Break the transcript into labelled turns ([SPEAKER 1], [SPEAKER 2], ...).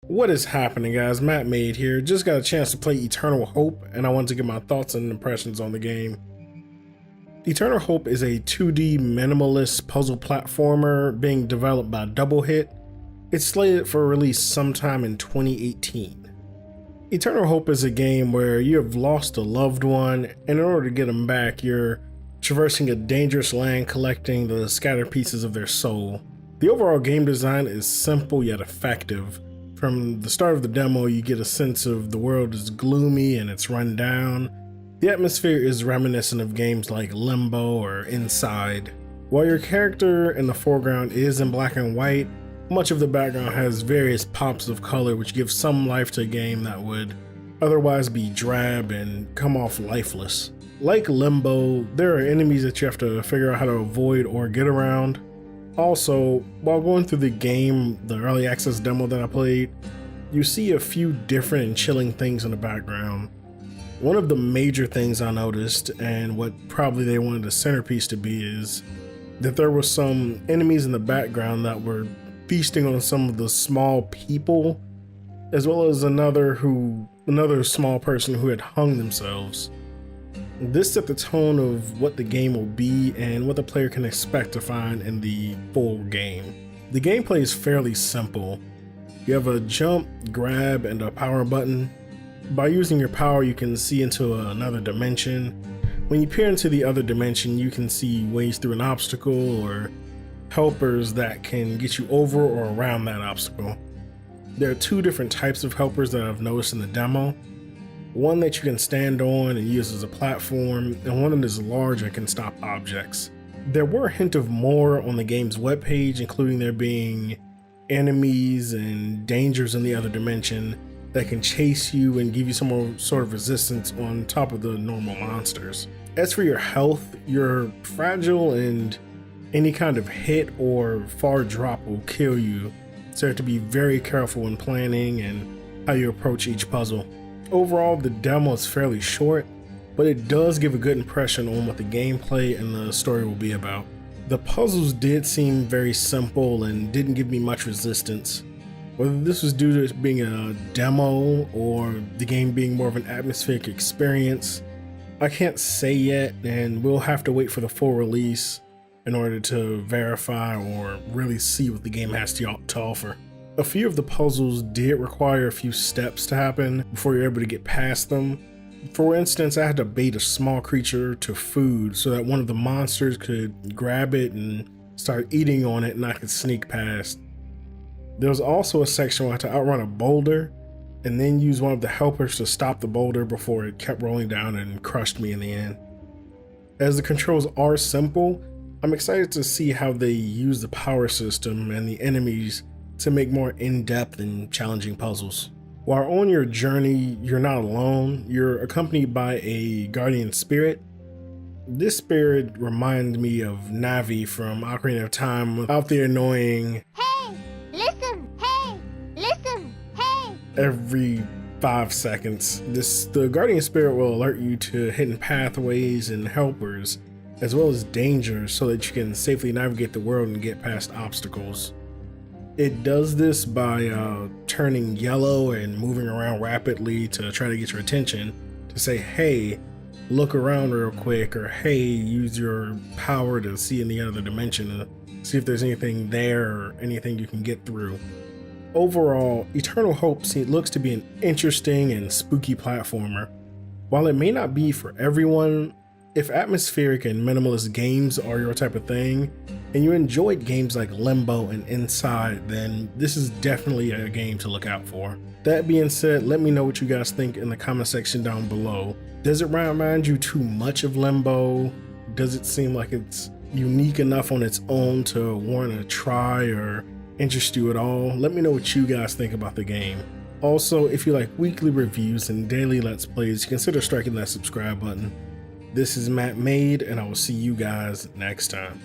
[SPEAKER 1] What is happening, guys? Mattmade here. Just got a chance to play Eternal Hope, and I wanted to get my thoughts and impressions on the game. Eternal Hope is a 2D minimalist puzzle platformer being developed by Double Hit. It's slated for release sometime in 2018. Eternal Hope is a game where you have lost a loved one, and in order to get them back, you're traversing a dangerous land collecting the scattered pieces of their soul. The overall game design is simple yet effective. From the start of the demo, you get a sense of the world is gloomy and it's run down. The atmosphere is reminiscent of games like Limbo or Inside. While your character in the foreground is in black and white, much of the background has various pops of color which give some life to a game that would otherwise be drab and come off lifeless. Like Limbo, there are enemies that you have to figure out how to avoid or get around. Also, while going through the game, the early access demo that I played, you see a few different and chilling things in the background. One of the major things I noticed, and what probably they wanted the centerpiece to be, is that there were some enemies in the background that were feasting on some of the small people, as well as another small person who had hung themselves. This set the tone of what the game will be and what the player can expect to find in the full game. The gameplay is fairly simple. You have a jump, grab, and a power button. By using your power, you can see into another dimension. When you peer into the other dimension, you can see ways through an obstacle or helpers that can get you over or around that obstacle. There are two different types of helpers that I've noticed in the demo. One that you can stand on and use as a platform, and one that is large and can stop objects. There were a hint of more on the game's webpage, including there being enemies and dangers in the other dimension that can chase you and give you some more sort of resistance on top of the normal monsters. As for your health, you're fragile and any kind of hit or far drop will kill you, so you have to be very careful when planning and how you approach each puzzle. Overall, the demo is fairly short, but it does give a good impression on what the gameplay and the story will be about. The puzzles did seem very simple and didn't give me much resistance. Whether this was due to it being a demo or the game being more of an atmospheric experience, I can't say yet, and we'll have to wait for the full release in order to verify or really see what the game has to offer. A few of the puzzles did require a few steps to happen before you're able to get past them. For instance, I had to bait a small creature to food so that one of the monsters could grab it and start eating on it and I could sneak past. There was also a section where I had to outrun a boulder and then use one of the helpers to stop the boulder before it kept rolling down and crushed me in the end. As the controls are simple, I'm excited to see how they use the power system and the enemies to make more in-depth and challenging puzzles. While on your journey, you're not alone. You're accompanied by a guardian spirit. This spirit reminded me of Navi from Ocarina of Time without the annoying
[SPEAKER 2] Hey, listen, hey, listen, hey.
[SPEAKER 1] Every 5 seconds. The guardian spirit will alert you to hidden pathways and helpers, as well as dangers, so that you can safely navigate the world and get past obstacles. It does this by turning yellow and moving around rapidly to try to get your attention, to say, hey, look around real quick, or hey, use your power to see in the other dimension to see if there's anything there or anything you can get through. Overall, Eternal Hope looks to be an interesting and spooky platformer. While it may not be for everyone, if atmospheric and minimalist games are your type of thing, and you enjoyed games like Limbo and Inside, then this is definitely a game to look out for. That being said, let me know what you guys think in the comment section down below. Does it remind you too much of Limbo? Does it seem like it's unique enough on its own to warrant a try or interest you at all? Let me know what you guys think about the game. Also, if you like weekly reviews and daily Let's Plays, consider striking that subscribe button. This is Mattmade, and I will see you guys next time.